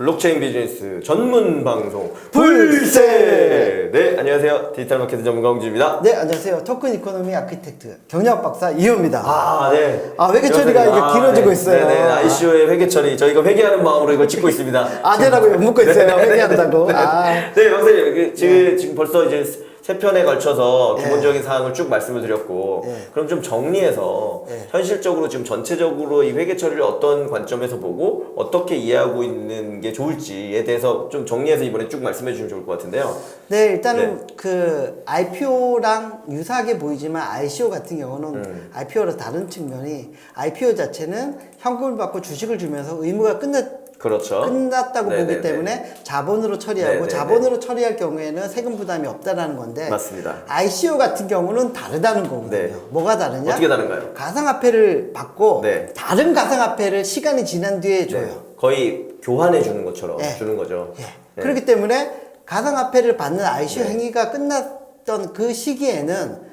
블록체인 비즈니스 전문 방송 불세. 네, 안녕하세요. 디지털 마케팅 전문가 홍주입니다. 네, 안녕하세요. 토큰 이코노미 아키텍트 경영 박사 이호입니다. 아, 네. 회계 처리가 이게 길어지고 네. 있어요. 네네. ICO의 회계 처리. 저희가 회계하는 마음으로 이걸 찍고 있습니다. 아재라고 욕먹고 있어요. 회계한다고. 네, 박사님. 지금 벌써 이제 세 편에 걸쳐서 기본적인 사항을 쭉 말씀을 드렸고, 그럼 좀 정리해서 현실적으로 지금 전체적으로 이 회계 처리를 어떤 관점에서 보고 어떻게 이해하고 있는 게 좋을지에 대해서 좀 정리해서 이번에 쭉 말씀해 주시면 좋을 것 같은데요. 네, 일단은 그 IPO랑 유사하게 보이지만 ICO 같은 경우는 IPO로 다른 측면이 IPO 자체는 현금을 받고 주식을 주면서 의무가 그렇죠. 끝났다고 네네네. 보기 때문에 자본으로 처리하고 네네네. 자본으로 처리할 경우에는 세금 부담이 없다라는 건데 맞습니다. ICO 같은 경우는 다르다는 거거든요. 네. 뭐가 다르냐? 어떻게 다른가요? 가상화폐를 받고 네. 다른 가상화폐를 시간이 지난 뒤에 줘요. 네. 거의 교환해 주는 것처럼 네. 주는 거죠. 예. 네. 그렇기 때문에 가상화폐를 받는 ICO 네. 행위가 끝났던 그 시기에는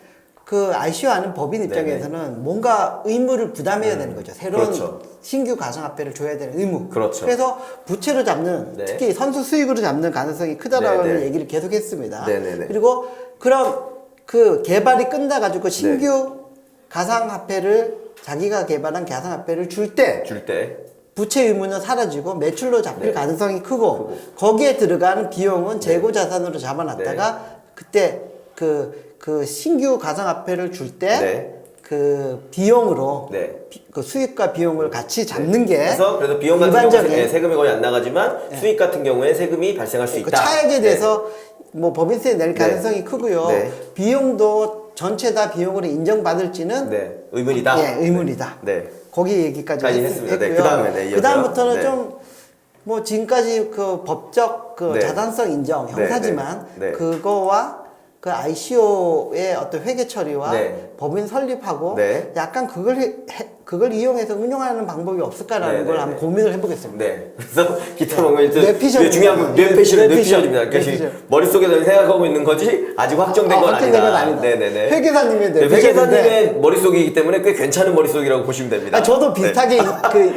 그 ICO 하는 법인 입장에서는 뭔가 의무를 부담해야 되는 거죠. 새로운 그렇죠. 신규 가상화폐를 줘야 되는 의무. 그렇죠. 그래서 부채로 잡는 네. 특히 선수 수익으로 잡는 가능성이 크다라는 네네. 얘기를 계속했습니다. 네네네. 그리고 그럼 그 개발이 끝나가지고 신규 가상화폐를 자기가 개발한 가상화폐를 줄 때 줄 때. 부채 의무는 사라지고 매출로 잡힐 네. 가능성이 크고 거기에 들어가는 비용은 재고 자산으로 네. 잡아놨다가 그때 그 신규 가상화폐를 줄 때 그 비용으로 네. 그 수익과 비용을 같이 잡는 게 그래서 비용 같은 일반적인 경우에 세금이 거의 안 나가지만 수익 같은 경우에 세금이 발생할 수 그 있다. 차액에 대해서 뭐 법인세 낼 가능성이 크고요. 네. 비용도 전체 다 비용으로 인정받을지는 네. 의문이다. 예, 의문이다. 네. 거기 얘기까지 했습니다. 네, 했고요. 그다음에 네, 이어서요. 그다음부터는 네. 좀 뭐 지금까지 그 법적 그 네. 자산성 인정 네, 형사지만 네. 네. 그거와 그 ICO의 어떤 회계 처리와 네. 법인 설립하고 네. 약간 그걸 이용해서 운용하는 방법이 없을까라는 네, 걸 네, 한번 네. 고민을 해보겠습니다. 네. 그래서 기타 방법이 뇌피셜. 중요한 건 뇌피셜입니다. 뇌피셜. 그러니까 머릿속에서 생각하고 있는 거지 아직 확정된 건 확정된 건 아니다. 아니다. 네네네. 회계사님의 네, 뇌피셜인데 회계사님의 머릿속이기 때문에 꽤 괜찮은 머릿속이라고 보시면 됩니다. 저도 비슷하게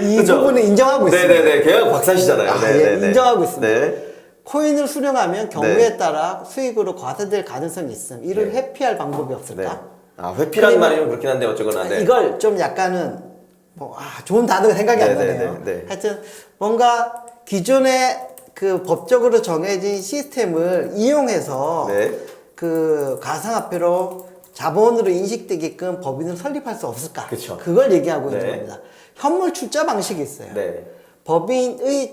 이 그죠? 부분을 인정하고 있습니다. 네네네. 걔가 박사시잖아요. 예, 인정하고 있습니다. 네. 코인을 수령하면 경우에 따라 수익으로 과세될 가능성이 있음. 이를 네. 회피할 방법이 네. 없을까? 회피라는 말이 좀 그렇긴 한데 어쩌거나. 네. 이걸 좀 약간은 좋은 단어가 생각이 안 나네요. 네. 하여튼 뭔가 기존의 그 법적으로 정해진 시스템을 이용해서 네. 그 가상화폐로 자본으로 인식되게끔 법인을 설립할 수 없을까? 그쵸. 그걸 얘기하고 네. 있는 겁니다. 현물 출자 방식이 있어요. 네. 법인의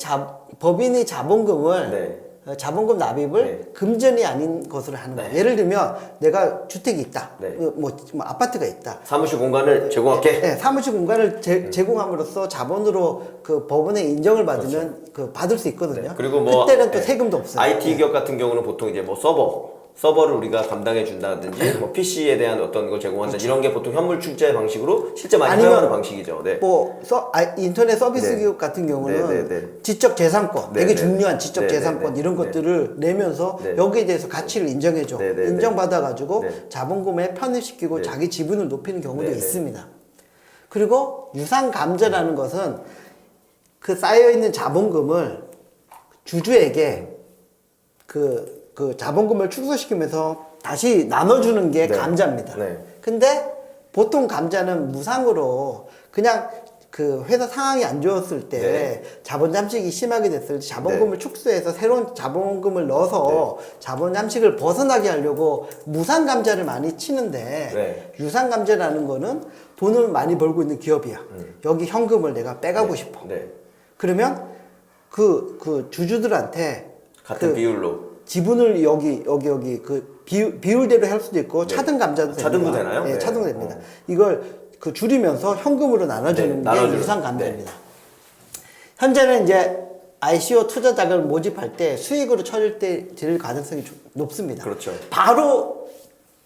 자본금을 네. 자본금 납입을 네. 금전이 아닌 것으로 하는 거예요. 네. 예를 들면 내가 주택이 있다. 네. 뭐 아파트가 있다. 사무실 공간을 제공할게. 네, 사무실 공간을 제공함으로써 자본으로 그 법원의 인정을 받으면 그 받을 수 있거든요. 네. 그리고 뭐 그때는 또 세금도 없어요. IT 기업 같은 경우는 보통 이제 뭐 서버를 우리가 감당해 준다든지 뭐 PC에 대한 어떤 걸 제공한다든지 이런 게 보통 현물 출자의 방식으로 실제 많이 아니면 사용하는 방식이죠. 네. 인터넷 서비스 네. 기업 같은 경우는 네, 네, 네. 지적 재산권, 네, 되게 네. 중요한 지적 네, 재산권 네, 이런 네. 것들을 내면서 네. 여기에 대해서 가치를 인정해줘. 네, 네, 네. 인정받아가지고 네. 자본금에 편입시키고 네. 자기 지분을 높이는 경우도 네, 네. 있습니다. 그리고 유상감재라는 것은 그 쌓여있는 자본금을 주주에게 그 자본금을 축소시키면서 다시 나눠주는 게 네. 감자입니다. 네. 근데 보통 감자는 무상으로 그냥 그 회사 상황이 안 좋았을 때 네. 자본 잠식이 심하게 됐을 때 자본금을 축소해서 새로운 자본금을 넣어서 자본 잠식을 벗어나게 하려고 무상 감자를 많이 치는데 네. 유상 감자라는 거는 돈을 많이 벌고 있는 기업이야. 여기 현금을 내가 빼가고 싶어. 네. 그러면 그 주주들한테 같은 그 비율로 지분을 여기 그 비율대로 할 수도 있고 네. 차등 감자도 됩니다. 차등도 되나요? 네, 네. 차등도 됩니다. 이걸 그 줄이면서 현금으로 나눠주는 네, 게 나눠주는. 유상 감자입니다. 현재는 이제 ICO 투자 자금을 모집할 때 수익으로 처리될 가능성이 높습니다. 그렇죠. 바로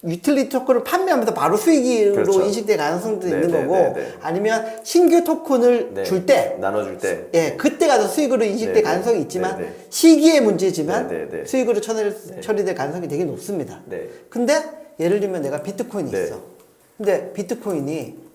유틸리티 토큰을 판매하면서 바로 수익으로 그렇죠. 인식될 가능성도 네, 있는 네, 거고 네, 네. 아니면 신규 토큰을 네. 줄 때 나눠줄 때. 예, 그때 가서 수익으로 인식될 네, 네. 가능성이 있지만 네, 네. 시기의 문제지만 네, 네, 네. 수익으로 처리될 가능성이 되게 높습니다. 네. 근데 예를 들면 내가 비트코인이 네. 있어. 근데 비트코인이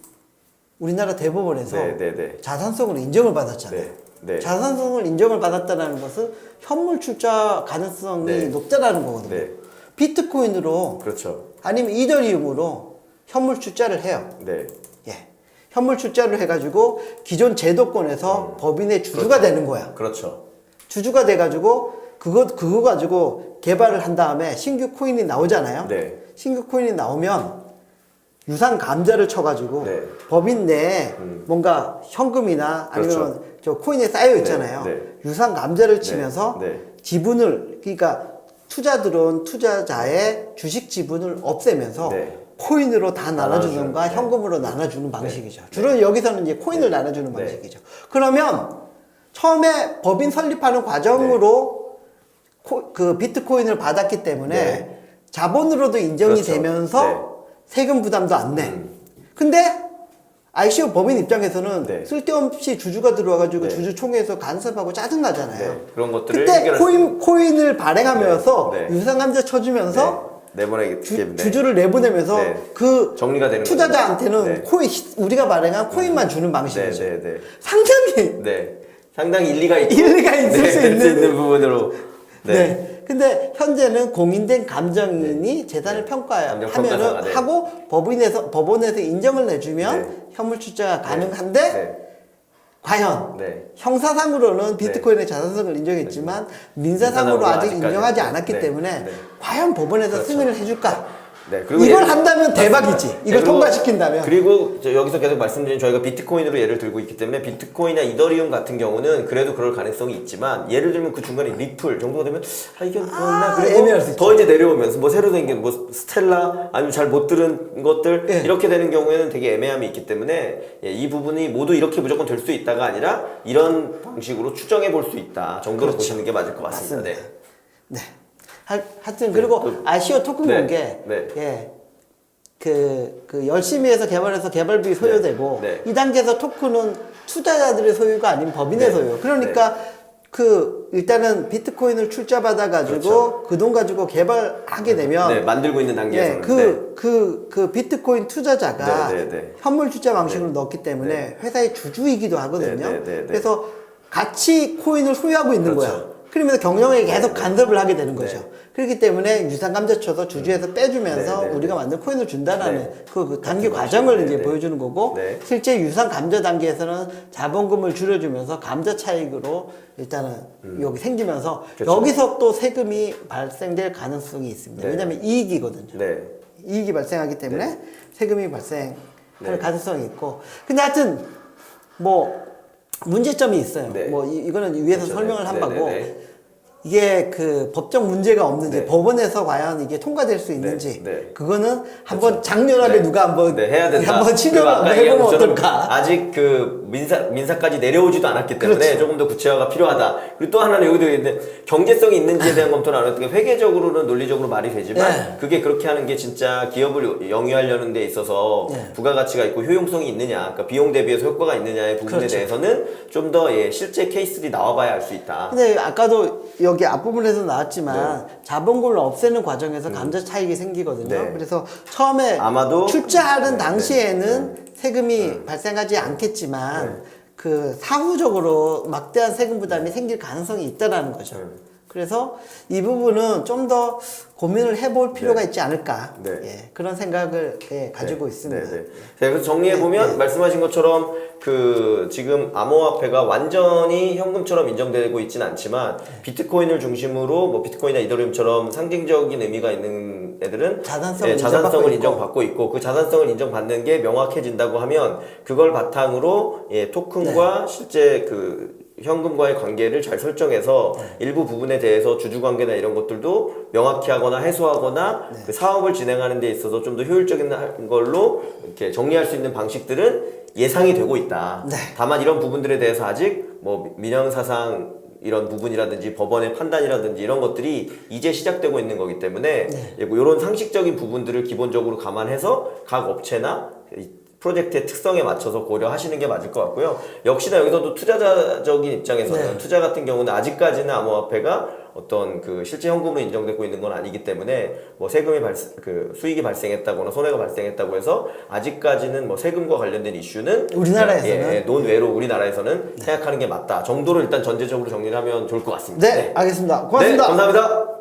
우리나라 대법원에서 네, 네, 네. 자산성으로 인정을 받았잖아요. 네. 네. 자산성을 인정을 받았다는 것은 현물 출자 가능성이 네. 높다라는 거거든요. 네. 비트코인으로 그렇죠. 아니면 이더리움으로 현물 출자를 해요. 네. 예. 현물 출자를 해가지고 기존 제도권에서 법인의 주주가 되는 거야. 그렇죠. 주주가 돼가지고 그거 가지고 개발을 한 다음에 신규 코인이 나오잖아요. 네. 신규 코인이 나오면 유상 감자를 쳐가지고 네. 법인 내에 뭔가 현금이나 아니면 그렇죠. 저 코인에 쌓여 있잖아요. 네, 네. 유상 감자를 치면서 네. 지분을 그러니까 투자들은 투자자의 주식 지분을 없애면서 네. 코인으로 다 나눠주는가 나눠주는, 네. 현금으로 나눠주는 방식이죠. 주로 여기서는 이제 코인을 나눠주는 네. 방식이죠. 그러면 처음에 법인 설립하는 과정으로 그 비트코인을 받았기 때문에 네. 자본으로도 인정이 그렇죠. 되면서 네. 세금 부담도 안 내. 근데 ICO 법인 입장에서는 네. 쓸데없이 주주가 들어와가지고 네. 주주총회에서 간섭하고 짜증나잖아요. 네. 그런 것들을 그때 해결할 수 있는. 코인을 발행하면서 네. 네. 유상감자 쳐주면서 내보내기 때문에 주주를 내보내면서 네. 그 정리가 되는 투자자한테는 거죠. 네. 코인 우리가 발행한 코인만 주는 방식이죠. 네, 네, 네. 상당히 네. 상당히 일리가 있고 일리가 있을 네, 수 될 있는 부분으로 네. 근데 현재는 공인된 감정인이 재산을 감정 평가사가, 평가하면은 네. 하고 법원에서 인정을 내주면 네. 현물 출자가 가능한데 네. 과연 네. 형사상으로는 비트코인의 자산성을 인정했지만 민사상으로 민사상으로 아직 아직까지. 인정하지 않았기 네. 때문에 네. 과연 법원에서 그렇죠. 승인을 해줄까? 네, 그리고 이걸 예를- 한다면 대박이지. 맞습니다. 이걸 그리고- 통과시킨다면. 그리고 여기서 계속 말씀드린 저희가 비트코인으로 예를 들고 있기 때문에 비트코인이나 이더리움 같은 경우는 그래도 그럴 가능성이 있지만 예를 들면 그 중간에 리플 정도가 되면 이게 뭐나 애매할 수 그리고 있죠. 더 이제 내려오면서 뭐 새로 생긴 뭐 스텔라 아니면 잘 못 들은 것들 예. 이렇게 되는 경우에는 되게 애매함이 있기 때문에 예, 이 부분이 모두 이렇게 무조건 될 수 있다가 아니라 이런 방식으로 추정해 볼 수 있다 정도로 그렇죠. 보시는 게 맞을 것 같습니다. 맞습니다. 네. 네. 하여튼 그리고 ICO 토큰 네. 공개 네. 예. 그 열심히 해서 개발해서 개발비 소요되고 네. 이 단계에서 토큰은 투자자들의 소유가 아닌 법인의 네. 소유. 그러니까 그 일단은 비트코인을 출자받아 가지고 그렇죠. 그 돈 가지고 개발하게 되면 네, 만들고 있는 예, 단계에서는 그 비트코인 투자자가 네, 네, 네. 현물 출자 방식으로 넣었기 때문에 회사의 주주이기도 하거든요. 네, 네, 네, 네. 그래서 같이 코인을 소유하고 있는 그렇죠. 거야. 그러면서 경영에 계속 네, 간섭을 하게 되는 거죠. 네. 그렇기 때문에 유상감자 쳐서 주주에서 빼주면서 네, 네, 우리가 네. 만든 코인을 준다라는 네. 그 단계 같은 과정을 방식으로, 이제 네, 네. 보여주는 거고 네. 실제 유상감자 단계에서는 자본금을 줄여주면서 감자 차익으로 일단은 여기 생기면서 그렇죠. 여기서 또 세금이 발생될 가능성이 있습니다. 네. 왜냐하면 이익이거든요. 네. 이익이 발생하기 때문에 네. 세금이 발생할 네. 가능성이 있고 근데 하여튼 뭐 문제점이 있어요. 네. 뭐 이거는 위에서 그렇죠. 설명을 한 네, 바고 네, 네. 이게 그 법적 문제가 없는지 네. 법원에서 과연 이게 통과될 수 있는지 네. 그거는 한번 장렬하게 네. 누가 한번 네, 해야 된다. 한번 치료를 그리고 아까 한번 얘기한 해보면 것처럼 어떨까? 아직 그 민사까지 내려오지도 않았기 때문에 그렇죠. 조금 더 구체화가 필요하다. 그리고 또 하나는 여기도 있는데 경제성이 있는지에 대한 검토는 안 했던 게 회계적으로는 논리적으로 말이 되지만 네. 그게 그렇게 하는 게 진짜 기업을 영위하려는 데 있어서 네. 부가가치가 있고 효용성이 있느냐, 그러니까 비용 대비해서 효과가 있느냐의 부분에 그렇죠. 대해서는 좀 더 실제 케이스들이 나와봐야 알 수 있다. 근데 아까도 여기 앞부분에서 나왔지만 자본금을 없애는 과정에서 감자 차익이 생기거든요. 네. 그래서 처음에 아마도 출자하는 네, 당시에는 세금이 발생하지 않겠지만 그 사후적으로 막대한 세금 부담이 생길 가능성이 있다라는 거죠. 그래서 이 부분은 좀 더 고민을 해볼 필요가 있지 않을까 네. 예, 그런 생각을 가지고 있습니다. 네, 네. 자, 그래서 정리해 보면 말씀하신 것처럼 그 지금 암호화폐가 완전히 현금처럼 인정되고 있지는 않지만 비트코인을 중심으로 뭐 비트코인이나 이더리움처럼 상징적인 의미가 있는 애들은 자산성을 자산성을 인정받고 인정받고 있고 그 자산성을 인정받는 게 명확해진다고 하면 그걸 바탕으로 토큰과 실제 그 현금과의 관계를 잘 설정해서 일부 부분에 대해서 주주 관계나 이런 것들도 명확히 하거나 해소하거나 그 사업을 진행하는 데 있어서 좀 더 효율적인 걸로 이렇게 정리할 수 있는 방식들은 예상이 되고 있다. 네. 다만 이런 부분들에 대해서 아직 뭐 민형사상 이런 부분이라든지 법원의 판단이라든지 이런 것들이 이제 시작되고 있는 거기 때문에 이런 상식적인 부분들을 기본적으로 감안해서 각 업체나 프로젝트의 특성에 맞춰서 고려하시는 게 맞을 것 같고요. 역시나 여기서도 투자자적인 입장에서는 투자 같은 경우는 아직까지는 암호화폐가 어떤 그 실제 현금으로 인정되고 있는 건 아니기 때문에 뭐 세금이 수익이 발생했다거나 손해가 발생했다고 해서 아직까지는 뭐 세금과 관련된 이슈는 우리나라에서는 논외로 우리나라에서는 생각하는 게 맞다 정도로 일단 전제적으로 정리를 하면 좋을 것 같습니다. 네, 알겠습니다. 고맙습니다. 네, 감사합니다.